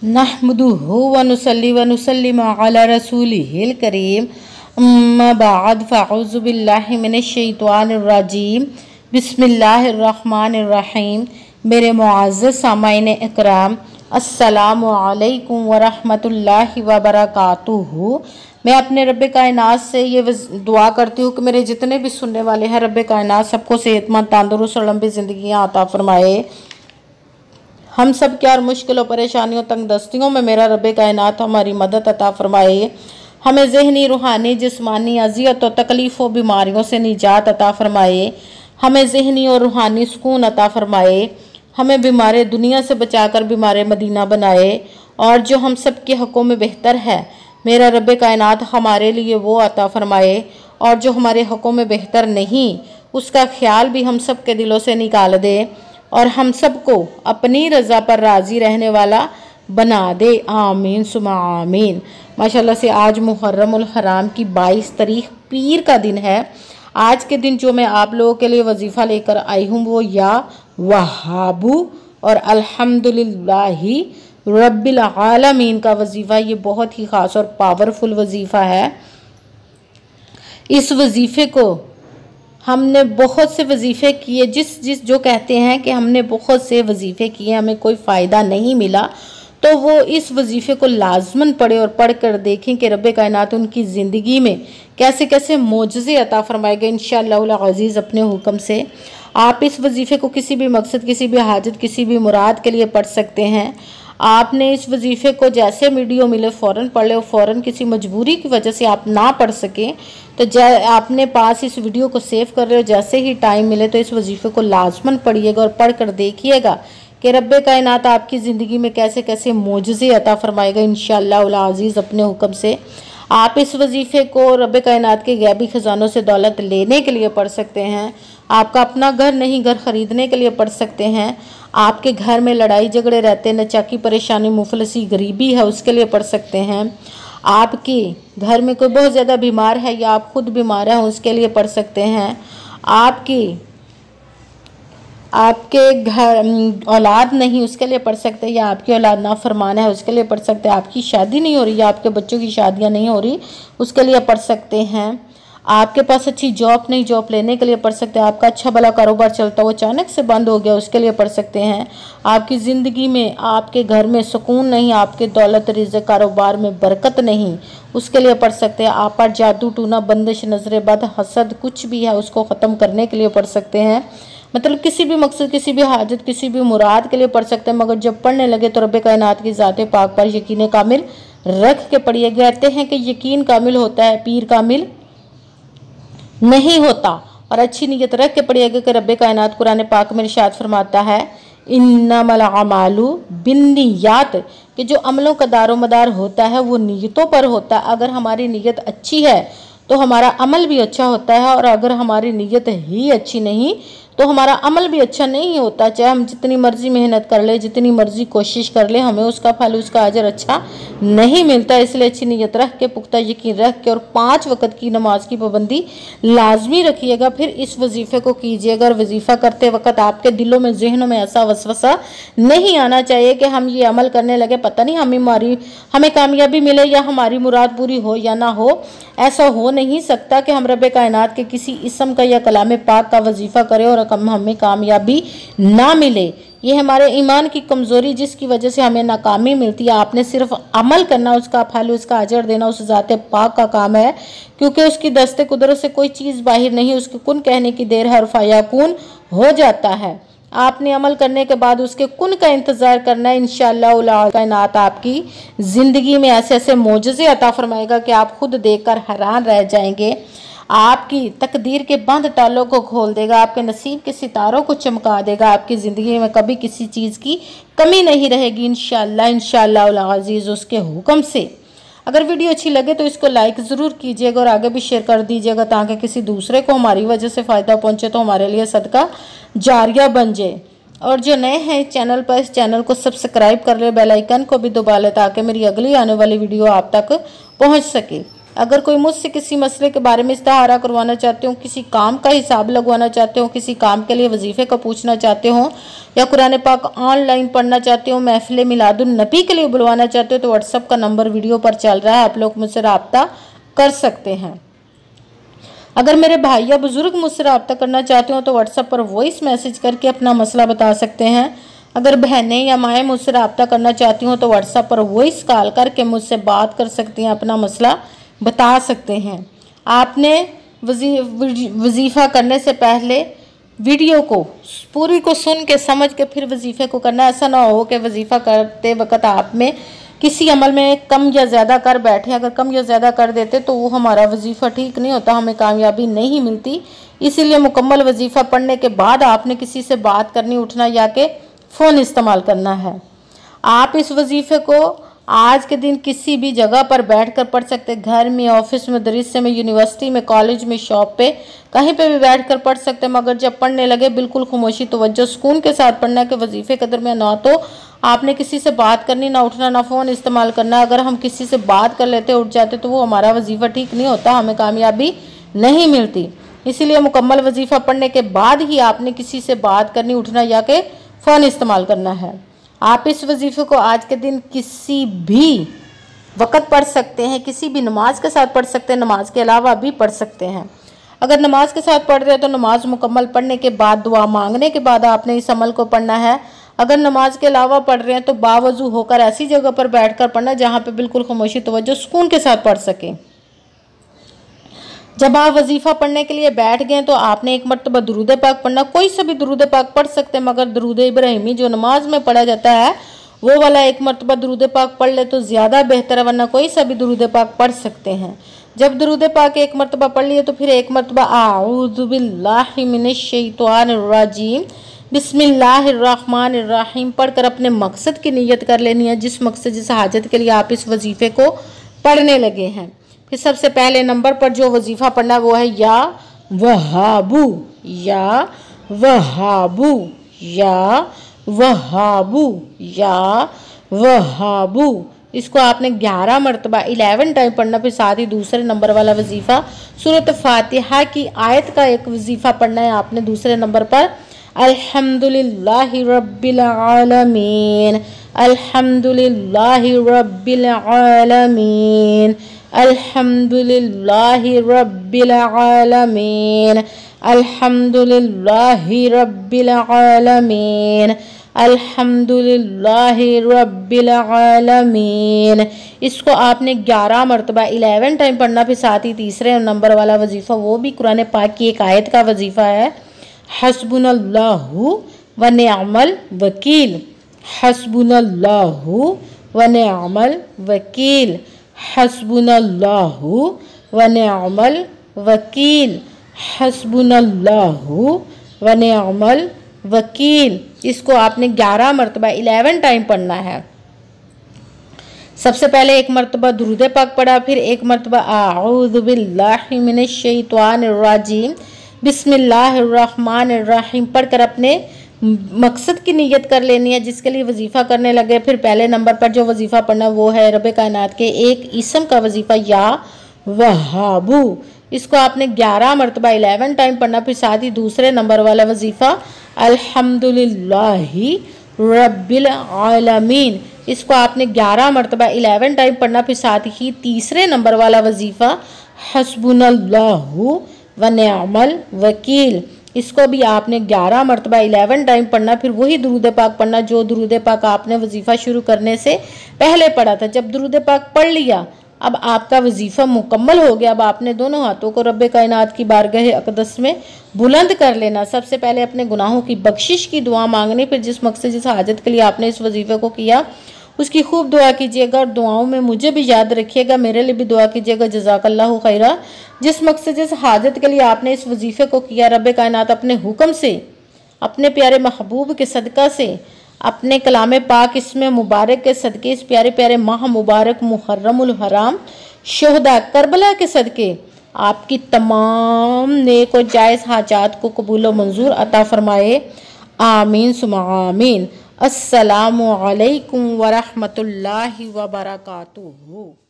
नहमदुहु व नुसल्ली व नुसल्लिमु अला रसूलिहिल करीम अम्मा बाद फ़अऊज़ु बिल्लाहि मिनश शैतानिर रजीम बिस्मिल्लाहिर रहमानिर रहीम। मेरे मुअज़्ज़ज़ सामाईन इकराम, अस्सलामु अलैकुम व रहमतुल्लाहि व बरकातुहू। मैं अपने रब्बे कायनात से ये दुआ करती हूँ कि मेरे जितने भी सुनने वाले हैं रब्बे कायनात सबको सेहतमंद तंदुरुस्त और लंबी ज़िंदगियाँ अता फरमाए। हम सब क्या मुश्किलों परेशानियों तंगदस्तियों में मेरा रब्बे कायनात हमारी मदद अता फरमाए। हमें ज़हनी रूहानी जिस्मानी अज़ियत और तकलीफ़ों बीमारियों से निजात अता फरमाए। हमें ज़हनी और रूहानी सुकून अता फरमाए। हमें बीमार दुनिया से बचाकर बीमार मदीना बनाए। और जो हम सब के हक़ों में बेहतर है मेरा रब्बे कायनात हमारे लिए वो अता फरमाए। और जो हमारे हक़ों में बेहतर नहीं उसका ख्याल भी हम सब के दिलों से निकाल दे और हम सबको अपनी रज़ा पर राज़ी रहने वाला बना दे। आमीन सुमा आमीन। माशाल्लाह से आज मुहर्रमुल हराम की 22 तारीख पीर का दिन है। आज के दिन जो मैं आप लोगों के लिए वजीफ़ा लेकर आई हूँ वो या वहाबू और अल्हम्दुलिल्लाहि रब्बिल आलमीन का वजीफ़ा। ये बहुत ही ख़ास और पावरफुल वजीफ़ा है। इस वजीफ़े को हमने बहुत से वजीफ़े किए, जिस जो कहते हैं कि हमने बहुत से वजीफ़े किए हमें कोई फ़ायदा नहीं मिला, तो वो इस वजीफ़े को लाजमन पढ़े और पढ़ कर देखें कि रब्बे कायनात उनकी ज़िंदगी में कैसे कैसे मोजज़े अता फरमाएगा इंशाअल्लाह अज़ीज़ अपने हुक्म से। आप इस वजीफ़े को किसी भी मकसद, किसी भी हाजत, किसी भी मुराद के लिए पढ़ सकते हैं। आपने इस वजीफ़े को जैसे वीडियो मिले फ़ौरन पढ़ ले। फ़ौरन किसी मजबूरी की वजह से आप ना पढ़ सकें तो आपने पास इस वीडियो को सेव कर रहे हो, जैसे ही टाइम मिले तो इस वजीफ़े को लाजमन पढ़िएगा और पढ़ कर देखिएगा कि रब्बे कायनात आपकी ज़िंदगी में कैसे कैसे मोजज़े अता फरमाएगा इंशाअल्लाह अज़ीज़ अपने हुक्म से। आप इस वजीफ़े को रब्बे कायनात के गैबी ख़जानों से दौलत लेने के लिए पढ़ सकते हैं। आपका अपना घर नहीं, घर ख़रीदने के लिए पढ़ सकते हैं। आपके घर में लड़ाई झगड़े रहते हैं, नचाकी परेशानी मुफलसी गरीबी है, उसके लिए पढ़ सकते हैं। आपके घर में कोई बहुत ज़्यादा बीमार है या आप खुद बीमार हैं उसके लिए पढ़ सकते हैं। आपके घर औलाद नहीं उसके लिए पढ़ सकते हैं, या आपकी औलाद नाफरमान है उसके लिए पढ़ सकते हैं। आपकी शादी नहीं हो रही या आपके बच्चों की शादियां नहीं हो रही उसके लिए पढ़ सकते हैं। आपके पास अच्छी जॉब नहीं, जॉब लेने के लिए पढ़ सकते हैं। आपका अच्छा भला कारोबार चलता हुआ अचानक से बंद हो गया उसके लिए पढ़ सकते हैं। आपकी ज़िंदगी में आपके घर में सुकून नहीं, आपके दौलत रिज़्क़ कारोबार में बरकत नहीं उसके लिए पढ़ सकते हैं। आप पर जादू टूना बंदिश नजर बद हसद कुछ भी है उसको ख़त्म करने के लिए पढ़ सकते हैं। मतलब किसी भी मकसद, किसी भी हाजत, किसी भी मुराद के लिए पढ़ सकते हैं। मगर जब पढ़ने लगे तो रब्बे कायनात की ज़ात पाक पर यकीन कामिल रख के पढ़िए। कहते हैं कि यकीन कामिल होता है, पीर कामिल नहीं होता। और अच्छी नीयत रख के पढ़िएगा कि रब्बे कायनात कुरान पाक में इरशाद फरमाता है इन्नमल अमालु बिन्नियात, कि जो अमलों का दारोमदार होता है वो नीयतों पर होता है। अगर हमारी नीयत अच्छी है तो हमारा अमल भी अच्छा होता है, और अगर हमारी नीयत ही अच्छी नहीं तो हमारा अमल भी अच्छा नहीं होता। चाहे हम जितनी मर्जी मेहनत कर ले, जितनी मर्जी कोशिश कर ले, हमें उसका फल, उसका अजर अच्छा नहीं मिलता। इसलिए अच्छी नीयत रख के, पुख्ता यकीन रख के और 5 वक़्त की नमाज की पाबंदी लाजमी रखिएगा। फिर इस वजीफ़े को कीजिएगा। और वजीफ़ा करते वक्त आपके दिलों में, जहनों में ऐसा वसवसा नहीं आना चाहिए कि हम ये अमल करने लगे, पता नहीं हमें कामयाबी मिले या हमारी मुराद पूरी हो या ना हो। ऐसा हो नहीं सकता कि हम रब्बे कायनात के किसी इस्म का या कलाम पाक का वजीफ़ा करें और हमें कामयाबी ना मिले। ये हमारे ईमान की कमज़ोरी जिसकी वजह से हमें नाकामी मिलती है। आपने सिर्फ अमल करना, उसका फल, उसका अजर देना उस ज़ात पाक का काम है, क्योंकि उसकी दस्ते कुदरत से कोई चीज़ बाहर नहीं, उसके कुन कहने की देर है और फयाकुन हो जाता है। आपने अमल करने के बाद उसके कुन का इंतज़ार करना है। इंशाअल्लाह कायनात आपकी ज़िंदगी में ऐसे ऐसे मोजज़े अता फरमाएगा कि आप खुद देखकर हैरान रह जाएंगे। आपकी तकदीर के बंद तालों को खोल देगा, आपके नसीब के सितारों को चमका देगा। आपकी ज़िंदगी में कभी किसी चीज़ की कमी नहीं रहेगी इंशाअल्लाह अज़ीज़ उसके हुक्म से। अगर वीडियो अच्छी लगे तो इसको लाइक ज़रूर कीजिएगा और आगे भी शेयर कर दीजिएगा ताकि किसी दूसरे को हमारी वजह से फ़ायदा पहुँचे तो हमारे लिए सदका जारिया बन जाए। और जो नए हैं चैनल पर, इस चैनल को सब्सक्राइब कर ले, बेल आइकन को भी दबा ले ताकि मेरी अगली आने वाली वीडियो आप तक पहुँच सके। अगर कोई मुझसे किसी मसले के बारे में इस्तिहारा करवाना चाहते हो, किसी काम का हिसाब लगवाना चाहते हो, किसी काम के लिए वजीफ़े का पूछना चाहते हो, या कुरान पाक ऑनलाइन पढ़ना चाहते हो, महफिल मिलादुन नबी के लिए बुलवाना चाहते हो, तो व्हाट्सअप का नंबर वीडियो पर चल रहा है, आप लोग मुझसे रब्ता कर सकते हैं। अगर मेरे भाई या बुज़ुर्ग मुझसे रब्ता करना चाहते हो तो व्हाट्सएप पर वॉइस मैसेज करके अपना मसला बता सकते हैं। अगर बहनें या माएँ मुझसे रब्ता करना चाहती हो तो व्हाट्सएप पर वॉइस कॉल करके मुझसे बात कर सकती हैं, अपना मसला बता सकते हैं। आपने वजीफ़ा करने से पहले वीडियो को पूरी को सुन के समझ के फिर वजीफ़े को करना। ऐसा ना हो कि वजीफ़ा करते वक्त आप में किसी अमल में कम या ज़्यादा कर बैठे। अगर कम या ज़्यादा कर देते तो वो हमारा वजीफ़ा ठीक नहीं होता, हमें कामयाबी नहीं मिलती। इसीलिए मुकम्मल वजीफ़ा पढ़ने के बाद आपने किसी से बात करनी, उठना या के फ़ोन इस्तेमाल करना है। आप इस वजीफ़े को आज के दिन किसी भी जगह पर बैठकर पढ़ सकते, घर में, ऑफिस में, मदरसे में, यूनिवर्सिटी में, कॉलेज में, शॉप पे, कहीं पे भी बैठकर पढ़ सकते। मगर जब पढ़ने लगे बिल्कुल खामोशी, तवज्जो, सुकून के साथ पढ़ना है कि वजीफ़े के दरमियान ना तो आपने किसी से बात करनी, ना उठना, ना फ़ोन इस्तेमाल करना। अगर हम किसी से बात कर लेते, उठ जाते तो वो हमारा वजीफ़ा ठीक नहीं होता, हमें कामयाबी नहीं मिलती। इसीलिए मुकम्मल वजीफ़ा पढ़ने के बाद ही आपने किसी से बात करनी, उठना या के फ़ोन इस्तेमाल करना है। आप इस वजीफ़े को आज के दिन किसी भी वक़्त पढ़ सकते हैं, किसी भी नमाज के साथ पढ़ सकते हैं, नमाज के अलावा भी पढ़ सकते हैं। अगर नमाज के साथ पढ़ रहे हैं तो नमाज मुकम्मल पढ़ने के बाद, दुआ मांगने के बाद आपने इस अमल को पढ़ना है। अगर नमाज के अलावा पढ़ रहे हैं तो बावजू होकर ऐसी जगह पर बैठकर पढ़ना जहाँ पे बिल्कुल खामोशी, तवज्जो, सुकून के साथ पढ़ सकें। जब आप वजीफ़ा पढ़ने के लिए बैठ गए तो आपने एक मरतबा दुरूद पाक पढ़ना। कोई सा भी दुरूद पाक पढ़ सकते हैं, मगर दुरूद इब्राहिमी जो नमाज में पढ़ा जाता है वो वाला एक मरतबा दुरूद पाक पढ़ ले तो ज़्यादा बेहतर है, वरना कोई सा भी दुरूद पाक पढ़ सकते हैं। जब दुरूद पाक एक मरतबा पढ़ लिए तो फिर एक मरतबा आऊज़ु बिल्लाहि मिनश शैतानिर रजीम बिस्मिल्लाहिर्रहमानिर्रहीम पढ़कर अपने मकसद की नीयत कर लेनी है, जिस मकसद, जिस हाजत के लिए आप इस वजीफ़े को पढ़ने लगे हैं। फिर सबसे पहले नंबर पर जो वजीफ़ा पढ़ना वो है या वहाबू, या वहाबू, या वहाबू, या वहाबू। इसको आपने 11 मरतबा 11 टाइम पढ़ना। फिर साथ ही दूसरे नंबर वाला वजीफ़ा सूरत फातिहा की आयत का एक वजीफ़ा पढ़ना है आपने दूसरे नंबर पर। अल्हम्दुलिल्लाहि रब्बिल आलमीन, अल्हम्दुलिल्लाहि रब्बिल आलमीन, अल्हम्दुलिल्लाहि रब्बिल आलमीन, अल्हम्दुलिल्लाहि रब्बिल आलमीन, अल्हम्दुलिल्लाहि रब्बिल आलमीन। इसको आपने 11 मरतबा 11 टाइम पढ़ना। फिर साथ ही तीसरे नंबर वाला वजीफ़ा वो भी कुरान पाक की एक आयत का वजीफ़ा है। हस्बुनल्लाहु व निअमल वकील, हस्बुनल्लाहु व निअमल वकील, हस्बुनल्लाहु व निअमल वकील, हस्बुनल्लाहु व निअमल वकील। इसको आपने 11 मरतबा 11 टाइम पढ़ना है। सबसे पहले एक मरतबा दुरूद पाक पढ़ा, फिर एक मरतबा आऊज़ु बिल्लाहि मिनश शैतानिर रजीम बिस्मिल्लाहिर्रहमानिर्रहीम पढ़कर अपने मकसद की नीयत कर लेनी है जिसके लिए वजीफ़ा करने लगे। फिर पहले नंबर पर जो वजीफ़ा पढ़ना वो है रब कायनात के एक इसम का वजीफ़ा या वहाबू। इसको आपने 11 मरतबा 11 टाइम पढ़ना। फिर साथ ही दूसरे नंबर वाला वजीफ़ा अल्हम्दुलिल्लाहि रब्बिल आलमीन। इसको आपने 11 मरतबा 11 टाइम पढ़ना। फिर साथ ही तीसरे नंबर वाला वजीफ़ा हस्बुनल्लाहु व निअमल वकील। इसको भी आपने 11 मरतबा 11 टाइम पढ़ना। फिर वही दुरूद पाक पढ़ना जो दुरूद पाक आपने वजीफ़ा शुरू करने से पहले पढ़ा था। जब दुरूद पाक पढ़ लिया अब आपका वजीफ़ा मुकम्मल हो गया। अब आपने दोनों हाथों को रब्बे कायनात की बारगाह अक़दस में बुलंद कर लेना। सबसे पहले अपने गुनाहों की बख्शिश की दुआ मांगनी। फिर जिस मकसद, जिस हाजत के लिए आपने इस वजीफ़े को किया उसकी खूब दुआ कीजिएगा और दुआओं में मुझे भी याद रखिएगा, मेरे लिए भी दुआ कीजिएगा। जज़ाकल्लाहु खैरा। जिस मकसद, जिस हाजत के लिए आपने इस वजीफ़े को किया रब्बे कायनात अपने हुक्म से, अपने प्यारे महबूब के सदका से, अपने कलाम पाक इसमें मुबारक के सदके, इस प्यारे प्यारे माह मुबारक मुहर्रमुल हराम शोहदा करबला के सदके आपकी तमाम नेक और जायज़ हाजात को कबूल व मंजूर अता फरमाए। आमीन सुमा आमीन। अस्सलामु अलैकुम व रहमतुल्लाहि व बरकातुहू।